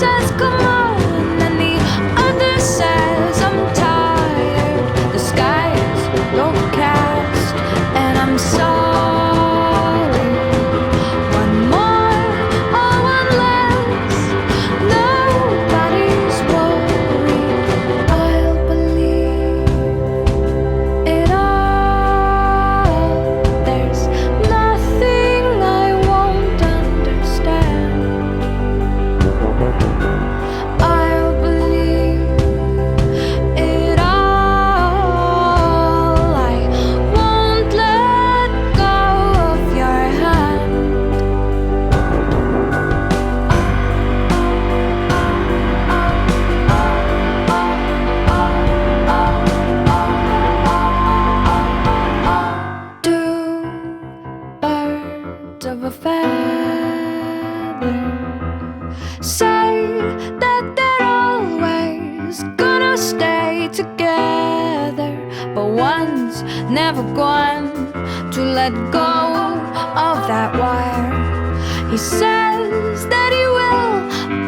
says come on, and the other says I'm tired. The skies look cast, and I'm sorry. One more or one less, nobody's worried. I'll believe it all. There's nothing I won't understand. I'll believe it all. I won't let go of your hand. Two birds of a feather say that they're always gonna stay together, but one's never going to let go of that wire. He says that he will,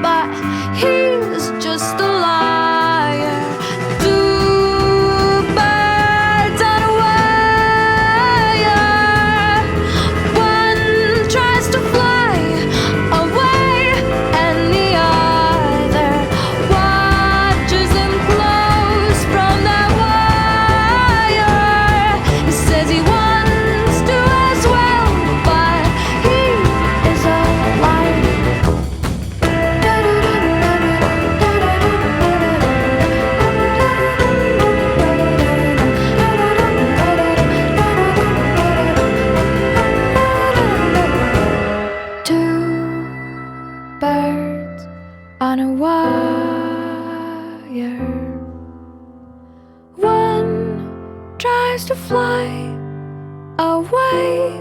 but he's just a liar. Two birds on a wire. One tries to fly away, and the other watches him close from that wire. He says he wants to as well, but he is a liar. Two birds on a wire. One tries to fly away,